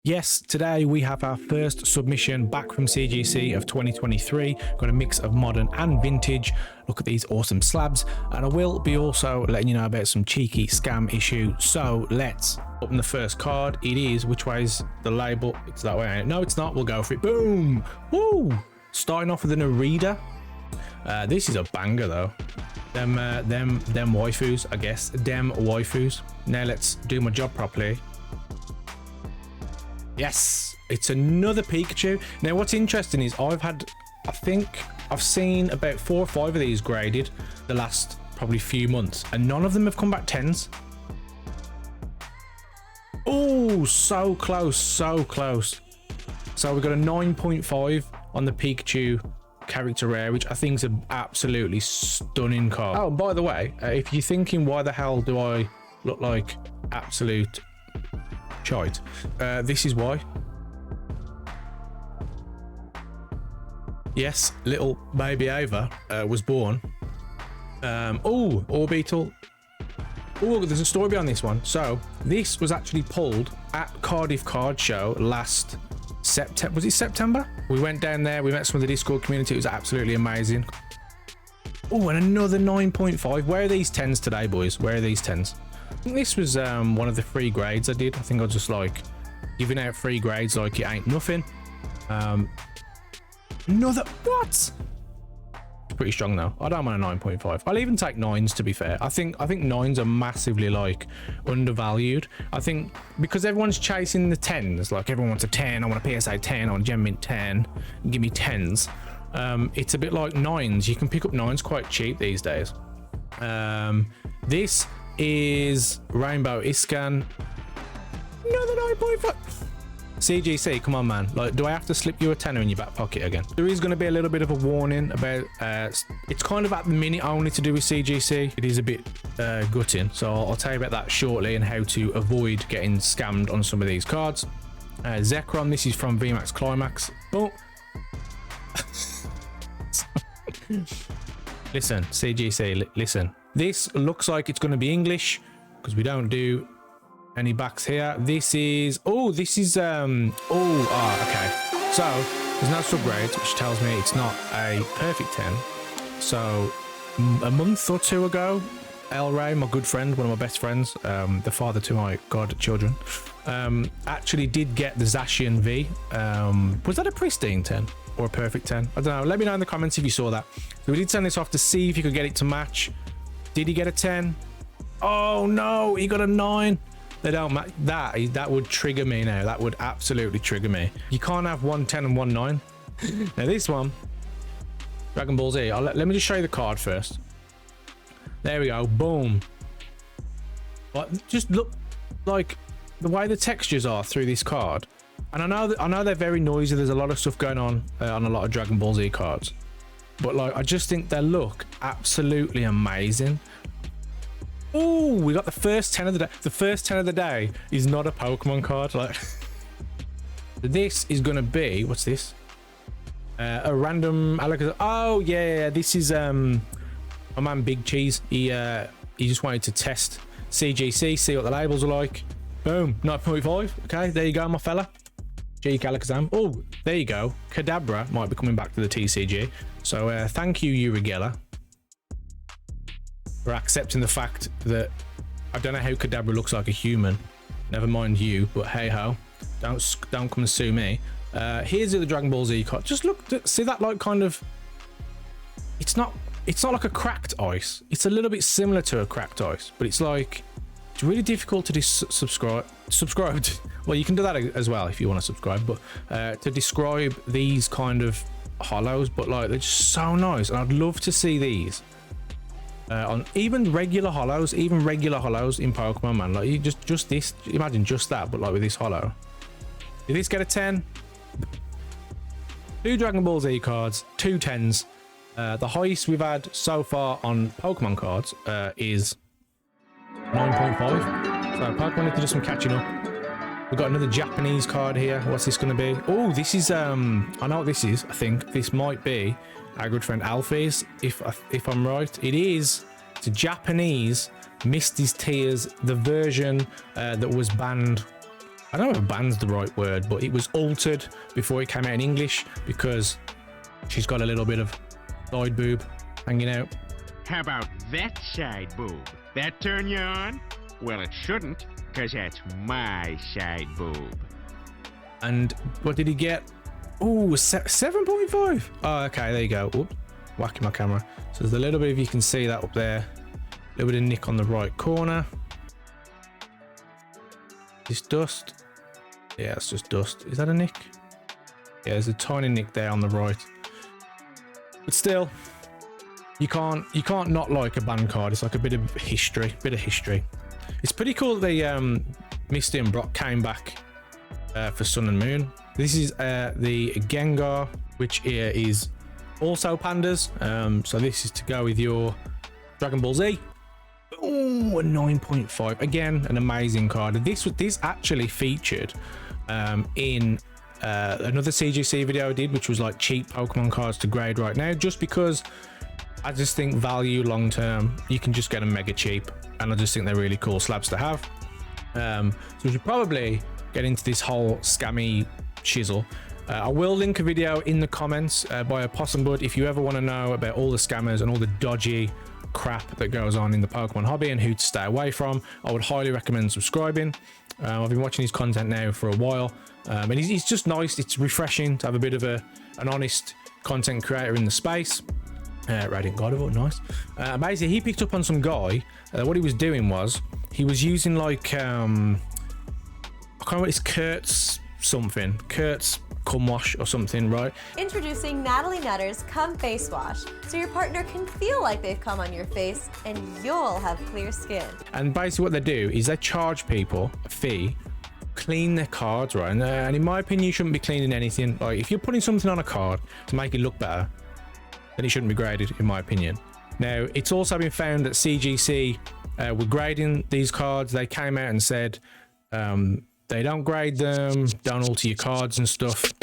Yes, today we have our first submission back from CGC of 2023. Got a mix of modern and vintage. Look at these awesome slabs. And I will be also letting you know about some cheeky scam issue. So let's open the first card. It is, which way is the label? It's that way, ain't it? No, it's not. We'll go for it. Boom. Woo. Starting off with an Arida. This is a banger though. Them waifus, I guess. Them waifus. Now let's do my job properly. Yes, it's another Pikachu. Now, what's interesting is I think I've seen about 4 or 5 of these graded the last probably few months, and none of them have come back 10s. Oh, so close, so close. So we've got a 9.5 on the Pikachu character rare, which I think is an absolutely stunning card. Oh, and by the way, if you're thinking why the hell do I look like absolute shite, this is why. Yes, little baby Ava was born. Oh, Orbital. Oh, there's a story behind this one. So this was actually pulled at Cardiff Card Show last September. Was it September? We went down there, we met some of the Discord community. It was absolutely amazing. Oh, and another 9.5. Where are these 10s today, boys? Where are these 10s? I think this was one of the free grades I did. I think I was just like giving out free grades like it ain't nothing. Another what? Pretty strong though. I don't want a 9.5. I'll even take 9s, to be fair. I think 9s are massively like undervalued. I think because everyone's chasing the 10s, like everyone wants a 10. I want a PSA 10. I want a Gem Mint 10. Give me 10s. It's a bit like 9s. You can pick up 9s quite cheap these days. This is Rainbow Iscan. Another 9.5. CGC, come on, man. Like, do I have to slip you a tenner in your back pocket again? There is going to be a little bit of a warning about it's kind of at the minute only to do with CGC. It is a bit gutting, so I'll tell you about that shortly and how to avoid getting scammed on some of these cards. Zekrom, this is from VMAX Climax. Oh. Listen, CGC, listen. This looks like it's going to be English because we don't do any backs here. This is okay. So there's no subgrades, which tells me it's not a perfect 10. So a month or 2 ago, El Ray, my good friend, one of my best friends, the father to my godchildren, actually did get the Zacian V. Was that a pristine 10 or a perfect 10? I don't know. Let me know in the comments if you saw that. So we did send this off to see if you could get it to match. Did he get a 10? Oh no, he got a 9. They don't match. That would trigger me now. That would absolutely trigger me. You can't have 1 10 and 1 9. Now this one, Dragon Ball Z. Let me just show you the card first. There we go. Boom. But just look, like the way the textures are through this card. And I know they're very noisy. There's a lot of stuff going on a lot of Dragon Ball Z cards. But like, I just think they look absolutely amazing. Oh, we got the first 10 of the day. The first 10 of the day is not a Pokemon card. Like, this is gonna be, what's this? A random Alakazam. Oh yeah, this is my man Big Cheese. He just wanted to test CGC, see what the labels are like. Boom, 9.5. Okay, there you go, my fella. G Alakazam. Oh, there you go. Kadabra might be coming back to the TCG. So thank you, Urigella, for accepting the fact that I don't know how Kadabra looks like a human. Never mind you, but hey ho, don't come and sue me. Here's the Dragon Ball Z card. Just look, see that like kind of. It's not like a cracked ice. It's a little bit similar to a cracked ice, but it's like it's really difficult to subscribe. Well, you can do that as well if you want to subscribe, but to describe these kind of hollows, but like they're just so nice, and I'd love to see these on even regular hollows in Pokemon, man. Like, you just this, imagine just that, but like with this hollow. Did this get a 10? 2 Dragon Ball Z cards, 2 10s. The highest we've had so far on Pokemon cards is 9.5. So Pokemon need to do some catching up. We've got another Japanese card here. What's this going to be? Oh, this is I know what this is. I think this might be our good friend Alfie's, if I'm right. It is. It's a Japanese Misty's Tears, the version that was banned I don't know if ban's the right word, but it was altered before it came out in English because she's got a little bit of side boob hanging out. How about that side boob? That turn you on? Well, it shouldn't, because that's my side boob. And what did he get? Oh, 7.5. Oh, okay, there you go. Oops, whacking my camera. So there's a little bit, if you can see that up there, a little bit of nick on the right corner. This dust. Yeah, it's just dust. Is that a nick? Yeah, there's a tiny nick there on the right. But still, you can't not like a band card. It's like a bit of history, It's pretty cool that they Misty and Brock came back for Sun and Moon. This is the Gengar, which here is also pandas. So this is to go with your Dragon Ball Z. Oh, a 9.5. Again, an amazing card. This actually featured in another CGC video I did, which was like cheap Pokemon cards to grade right now, just because I just think value long term, you can just get them mega cheap, and I just think they're really cool slabs to have. So we should probably get into this whole scammy shizzle. I will link a video in the comments by Opossum Bud if you ever want to know about all the scammers and all the dodgy crap that goes on in the Pokemon hobby and who to stay away from. I would highly recommend subscribing. I've been watching his content now for a while, and he's just nice. It's refreshing to have a bit of an honest content creator in the space. Radiant Gardevoir, nice. Basically, he picked up on some guy. What he was doing was he was using like I can't remember what it's Kurt's Cum Wash or something, right? Introducing Natalie Nutter's Cum Face Wash, so your partner can feel like they've come on your face and you'll have clear skin. And basically what they do is they charge people a fee, clean their cards, right? And in my opinion, you shouldn't be cleaning anything. Like if you're putting something on a card to make it look better, then it shouldn't be graded, in my opinion. Now, it's also been found that CGC were grading these cards. They came out and said they don't grade them, don't alter your cards and stuff.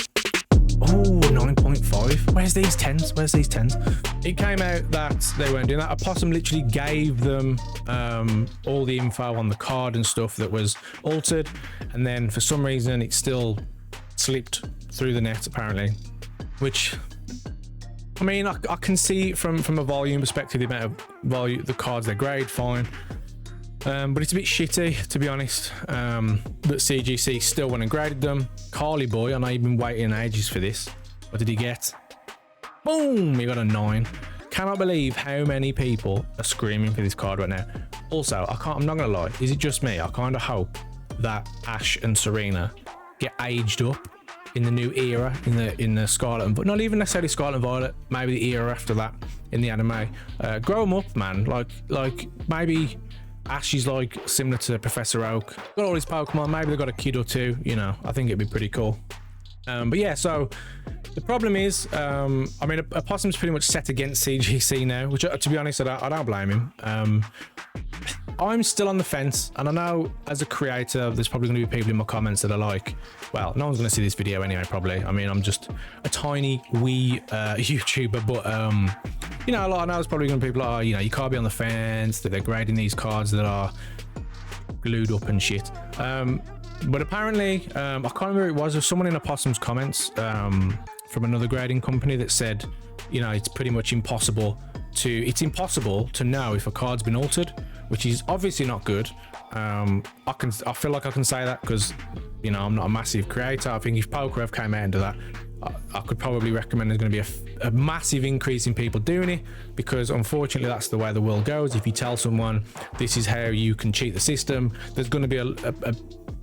Oh, 9.5. Where's these 10s? It came out that they weren't doing that. Opossum literally gave them all the info on the card and stuff that was altered, and then for some reason it still slipped through the net apparently, which I mean, I can see from a volume perspective the amount of volume, the cards they grade, fine. But it's a bit shitty, to be honest, that CGC still went and graded them. Carly boy, I know you've been waiting ages for this. What did he get? Boom! He got a 9. Cannot believe how many people are screaming for this card right now. Also, I'm not gonna lie, is it just me? I kind of hope that Ash and Serena get aged up in the new era, in the Scarlet but not even necessarily Scarlet and Violet, maybe the era after that in the anime. Grow them up, man. Like maybe Ash is like similar to Professor Oak. Got all his Pokemon, maybe they've got a kid or two, you know. I think it'd be pretty cool. But yeah, so the problem is, I mean, Opossum's pretty much set against CGC now, which to be honest, I don't blame him. I'm still on the fence, and I know as a creator, there's probably going to be people in my comments that are like, well, no one's going to see this video anyway, probably. I mean, I'm just a tiny wee YouTuber, but you know, I know there's probably going to be people like, oh, you know, you can't be on the fence, that they're grading these cards that are glued up and shit. But apparently, I can't remember who it was. There was someone in Opossum's comments from another grading company that said, you know, it's pretty much impossible to know if a card's been altered, which is obviously not good. I feel like I can say that because, you know, I'm not a massive creator. I think if PokeRev came out into that, I could probably recommend there's going to be a massive increase in people doing it, because unfortunately that's the way the world goes. If you tell someone this is how you can cheat the system, there's going to be a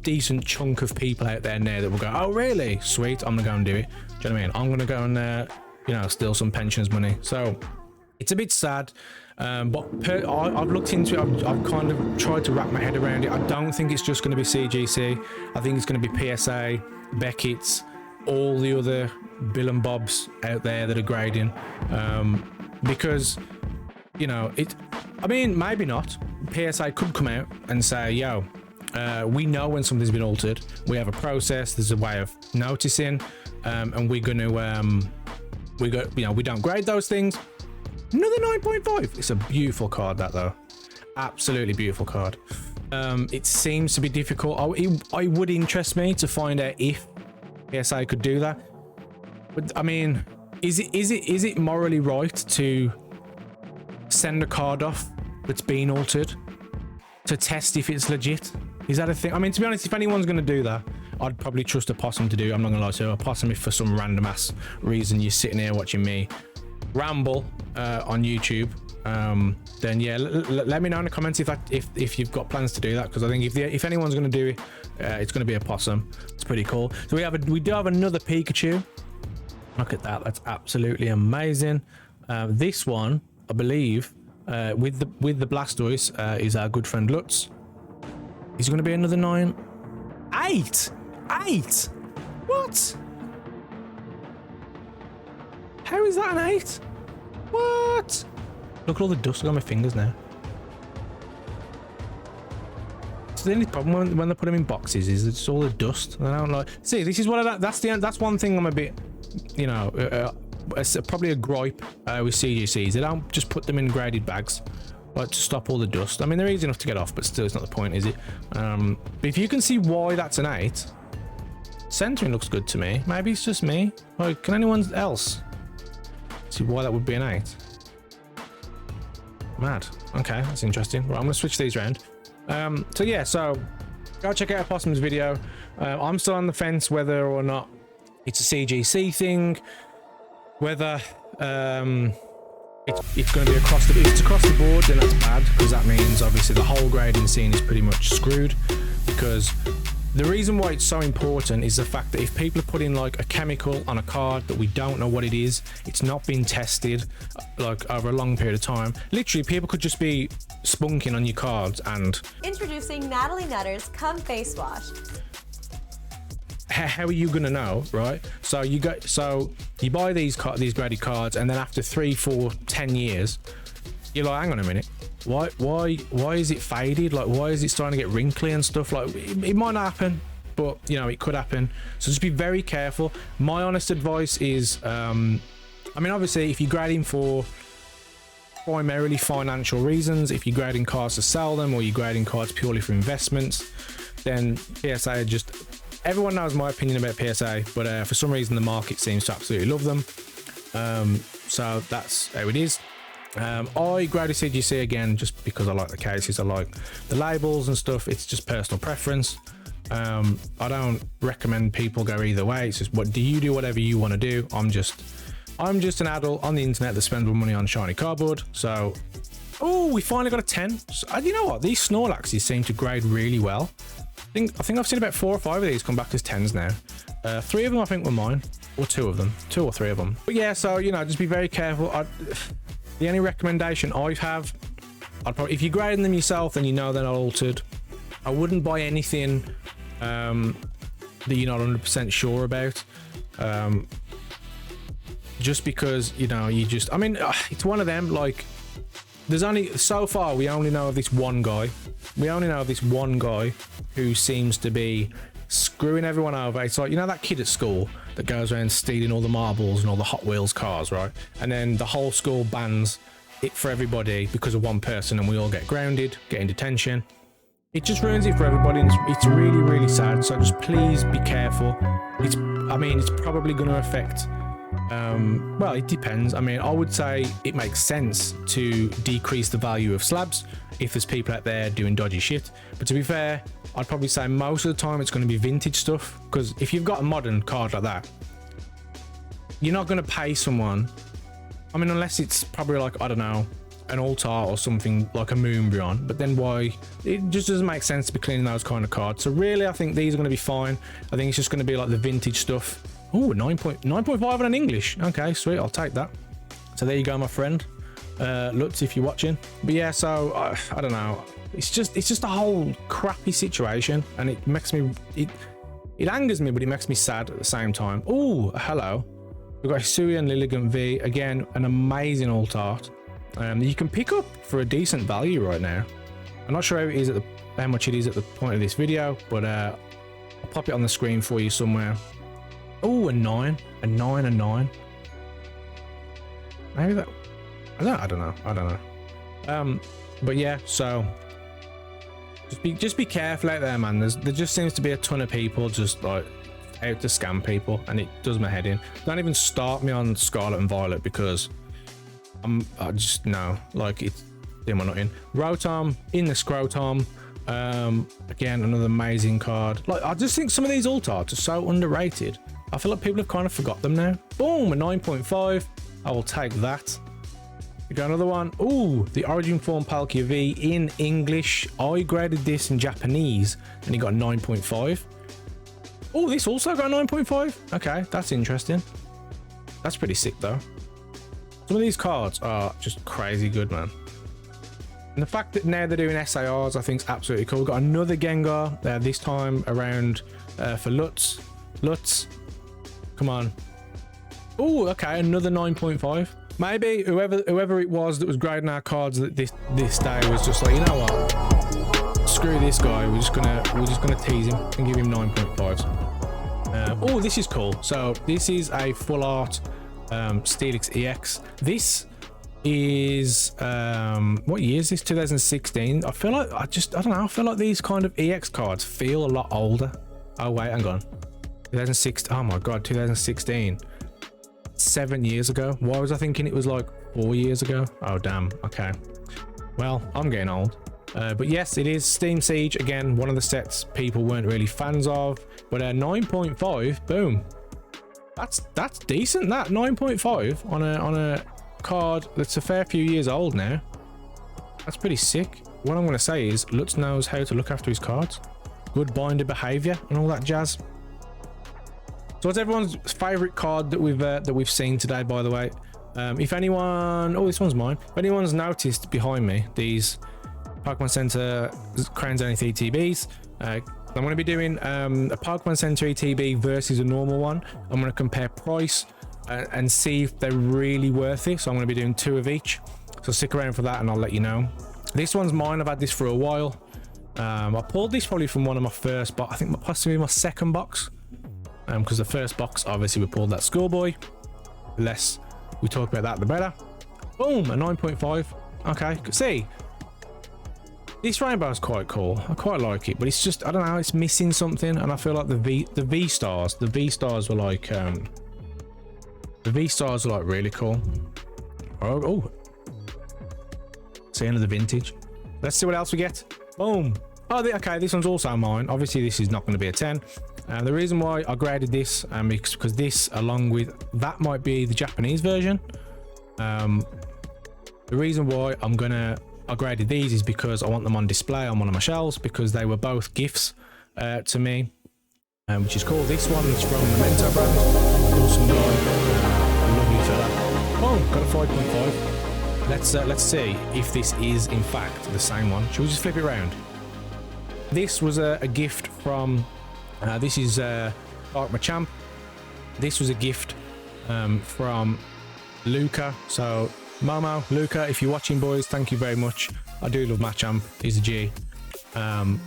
decent chunk of people out there now that will go, oh really, sweet, I'm gonna go and do it. Do you know what I mean? I'm gonna go and you know, steal some pensioners' money. So it's a bit sad, but I've looked into it. I've kind of tried to wrap my head around it. I don't think it's just going to be CGC. I think it's going to be PSA, Beckett's, all the other Bill and Bobs out there that are grading, because, you know, I mean, maybe not. PSA could come out and say, yo, we know when something's been altered. We have a process. There's a way of noticing, and we're going to, you know, we don't grade those things. Another 9.5. It's a beautiful card, that though. Absolutely beautiful card. It seems to be difficult. It would interest me to find out if PSA could do that. But I mean, is it morally right to send a card off that's been altered to test if it's legit? Is that a thing? I mean, to be honest, if anyone's going to do that, I'd probably trust a possum to do it. I'm not going to lie to you. A possum, if for some random ass reason you're sitting here watching me ramble on YouTube, then yeah, let me know in the comments if you've got plans to do that, because I think if anyone's going to do it, it's going to be a possum. It's pretty cool. So we do have another Pikachu. Look at that. That's absolutely amazing. This one, I believe, with the Blastoise, is our good friend Lutz. Is it going to be another 9? 8? 8? What? How is that an 8? What? Look at all the dust on my fingers now. So the only problem when they put them in boxes is it's all the dust. I don't like. See, this is what that's one thing I'm a bit, you know, it's probably a gripe with CGCs. They don't just put them in graded bags, like to stop all the dust. I mean, they're easy enough to get off, but still, it's not the point, is it? But if you can see why that's an 8, centering looks good to me. Maybe it's just me. Like, can anyone else see why that would be an 8? Mad. Okay, that's interesting. Right, I'm gonna switch these around. So yeah, so go check out Possum's video. I'm still on the fence whether or not it's a CGC thing, whether it's going to be across the, if it's across the board, then that's bad, because that means obviously the whole grading scene is pretty much screwed. Because the reason why it's so important is the fact that if people are putting like a chemical on a card that we don't know what it is, it's not been tested like over a long period of time. Literally, people could just be spunking on your cards. And introducing Natalie Nutter's Come Face Wash. How are you gonna know, right? So you buy these graded cards, and then after 3, 4, 10 years, you're like, hang on a minute, why is it faded? Like, why is it starting to get wrinkly and stuff? Like, it might not happen, but you know, it could happen. So just be very careful. My honest advice is, I mean, obviously, if you're grading for primarily financial reasons, if you're grading cards to sell them, or you're grading cards purely for investments, then PSA just. Everyone knows my opinion about PSA, but for some reason the market seems to absolutely love them. So that's how it is. I graded CGC again just because I like the cases, I like the labels and stuff. It's just personal preference. I don't recommend people go either way. It's just do whatever you want to do. I'm just an adult on the internet that spends more money on shiny cardboard. So, oh, we finally got a 10. So, you know what? These Snorlaxes seem to grade really well. I think I've seen about 4 or 5 of these come back as 10s now. 3 of them I think were mine, or 2 of them, 2 or 3 of them. But yeah, so you know, just be very careful. The only recommendation I have, if you're grading them yourself and you know they're not altered, I wouldn't buy anything that you're not 100% sure about. Just because, you know, I mean, it's one of them. Like, there's only so far we only know of this one guy. We only know of this one guy who seems to be screwing everyone over. It's like, you know, that kid at school that goes around stealing all the marbles and all the Hot Wheels cars, right? And then the whole school bans it for everybody because of one person, and we all get grounded, get in detention. It just ruins it for everybody, and it's really, really sad. So just please be careful. I mean, it's probably going to affect. Well, it depends. I mean, I would say it makes sense to decrease the value of slabs if there's people out there doing dodgy shit. But to be fair, I'd probably say most of the time it's going to be vintage stuff, because if you've got a modern card like that, you're not going to pay someone. I mean, unless it's probably like, I don't know, an Altar or something like a Moonbryon, but then why? It just doesn't make sense to be cleaning those kind of cards. So really, I think these are going to be fine. I think it's just going to be like the vintage stuff. Oh, 9.5 on an English. Okay, sweet. I'll take that. So there you go, my friend. Lutz, if you're watching. But yeah, so I don't know. It's just a whole crappy situation, and it makes me it angers me, but it makes me sad at the same time. Oh, hello. We've got Hisui and Lilligant V again. An amazing alt art. You can pick up for a decent value right now. I'm not sure how much it is at the point of this video, but I'll pop it on the screen for you somewhere. Oh, a 9. Maybe that. I don't know. But yeah, so Just be careful out there, man. There just seems to be a ton of people just like out to scam people, and it does my head in. Don't even start me on Scarlet and Violet because I just no, like it's doing my nothing. Rotom in the Scrotom. Again, another amazing card. Like I just think some of these alt arts are so underrated. I feel like people have kind of forgot them now. Boom, a 9.5. I will take that. We got another one. Ooh, the Origin Form Palkia V in English. I graded this in Japanese and he got 9.5. Oh, this also got 9.5. Okay, that's interesting. That's pretty sick though. Some of these cards are just crazy good, man. And the fact that now they're doing SARs, I think is absolutely cool. We've got another Gengar this time around for Lutz. Lutz, come on. Oh, okay, another 9.5. Maybe whoever it was that was grading our cards this day was just like, you know what? Screw this guy. We're just gonna tease him and give him 9.5s. Oh, this is cool. So this is a full art Steelix EX. This is what year is this? 2016. I feel like I don't know. I feel like these kind of EX cards feel a lot older. Oh wait, hang on. 2006. Oh my god, 2016. 7 years ago. Why was I thinking it was like 4 years ago? Oh damn. Okay. Well, I'm getting old. But yes, it is Steam Siege again. One of the sets people weren't really fans of. But 9.5. Boom. That's decent. That 9.5 on a card that's a fair few years old now. That's pretty sick. What I'm going to say is Lutz knows how to look after his cards. Good binder behavior and all that jazz. So what's everyone's favorite card that we've seen today, by the way? If anyone, oh, this one's mine. If anyone's noticed behind me these Pokemon Center Crown Zenith ETBs, I'm going to be doing a Pokemon Center ETB versus a normal one. I'm going to compare price and see if they're really worth it. So I'm going to be doing 2 of each. So stick around for that and I'll let you know. This one's mine. I've had this for a while. I pulled this probably from one of my first, but I think possibly my second box. Because the first box, obviously, we pulled that Schoolboy. The less we talk about that, the better. Boom, a 9.5. Okay, see, this rainbow is quite cool. I quite like it, but it's just, I don't know, it's missing something. And I feel like the V stars were like, really cool. Oh, see another vintage. Let's see what else we get. Boom. Oh, okay, this one's also mine. Obviously, this is not going to be a 10. The reason why I graded this is because this, along with that, might be the Japanese version. The reason why I graded these is because I want them on display on one of my shelves because they were both gifts to me, which is cool. This one's from the Memento brand. Awesome guy, lovely fella. Oh, got a 5.5. Let's see if this is in fact the same one. Should we just flip it around? This was a gift from. This is Dark Machamp. This was a gift from Luca. So Momo, Luca, if you're watching, boys, thank you very much. I do love Machamp. He's a G. I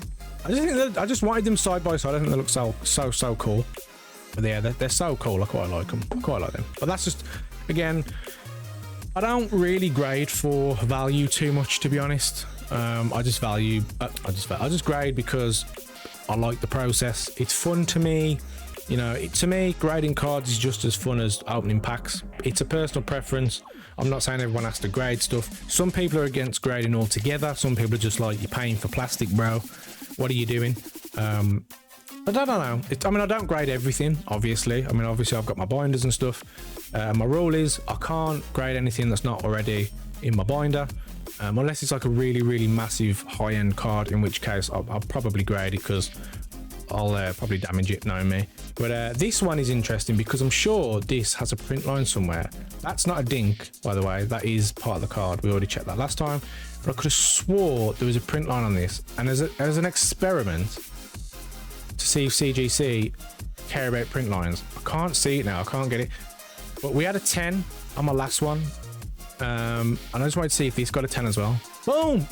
just wanted them side by side. I think they look so cool. But yeah, they're so cool. I quite like them. But that's just, again, I don't really grade for value too much, to be honest. I just grade because I like the process. It's fun to me. You know, to me, grading cards is just as fun as opening packs. It's a personal preference. I'm not saying everyone has to grade stuff. Some people are against grading altogether. Some people are just like, you're paying for plastic, bro. What are you doing? But I don't know. I don't grade everything, obviously. Obviously, I've got my binders and stuff. My rule is I can't grade anything that's not already in my binder. Unless it's like a really, really massive high-end card, in which case I'll probably grade it because I'll probably damage it, knowing me. But this one is interesting because I'm sure this has a print line somewhere. That's not a dink, by the way. That is part of the card. We already checked that last time. But I could have swore there was a print line on this. And as an experiment to see if CGC care about print lines, I can't see it now. I can't get it. But we had a 10 on my last one. And I just wanted to see if this got a 10 as well. Boom!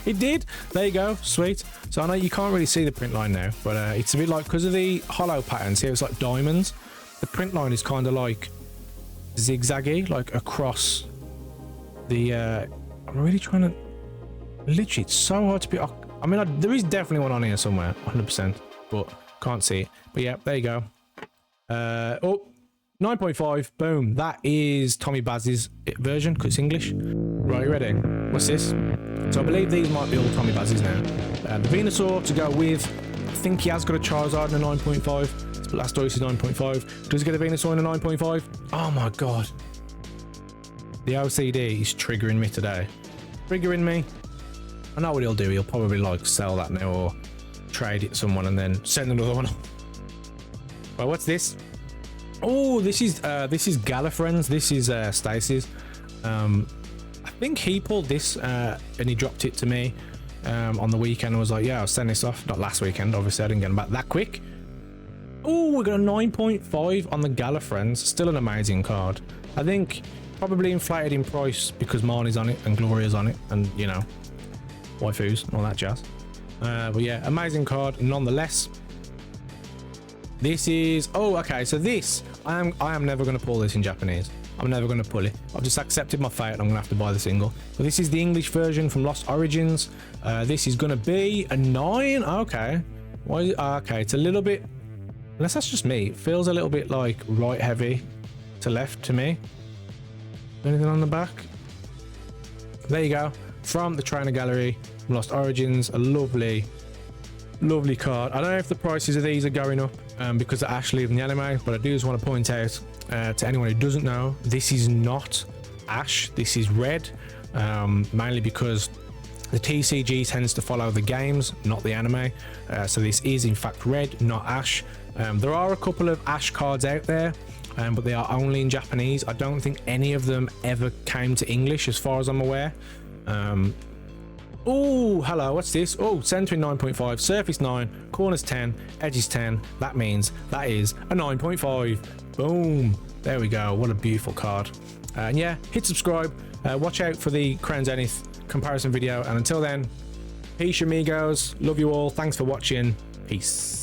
It did. There you go. Sweet. So I know you can't really see the print line now, but it's a bit like, because of the hollow patterns here, it's like diamonds. The print line is kind of like zigzaggy, like across the I'm really trying to, literally, it's so hard to be, I mean, there is definitely one on here somewhere, 100%, but can't see it. But yeah, there you go. Oh, 9.5, boom. That is Tommy Baz's version, because it's English. Right, you ready? What's this? So I believe these might be all Tommy Baz's now. The Venusaur to go with, I think he has got a Charizard in a 9.5. Blastoise is 9.5. Does he get a Venusaur in a 9.5? Oh my god. The OCD is triggering me today. Triggering me. I know what he'll do. He'll probably like sell that now or trade it to someone and then send another one. Well, what's this? Oh, this is Gallifrey's. This is Stacy's. I think he pulled this and he dropped it to me on the weekend and was like, yeah, I'll send this off. Not last weekend, obviously. I didn't get them back that quick. Oh, we got a 9.5 on the Gallifrey's. Still an amazing card. I think probably inflated in price because Marnie's on it and Gloria's on it and, you know, waifus and all that jazz. But yeah, amazing card nonetheless. This is, oh, okay, so this, I am never going to pull this in Japanese. I'm never going to pull it. I've just accepted my fate and I'm going to have to buy the single. But this is the English version from Lost Origins. This is going to be a 9. Okay. Why is it? Okay, it's a little bit, unless that's just me, it feels a little bit like right heavy to left to me. Anything on the back? There you go. From the Trainer Gallery, Lost Origins, a lovely card. I don't know if the prices of these are going up because of Ashley in the anime, but I do just want to point out to anyone who doesn't know, this is not Ash, this is Red, mainly because the TCG tends to follow the games, not the anime. So this is in fact Red, not Ash. There are a couple of Ash cards out there, but they are only in Japanese. I don't think any of them ever came to English as far as I'm aware. Oh, hello, what's this? Oh, centering 9.5, surface 9, corners 10, edges 10. That means that is a 9.5. Boom. There we go. What a beautiful card. And yeah, hit subscribe. Watch out for the Crown Zenith comparison video. And until then, peace, amigos. Love you all. Thanks for watching. Peace.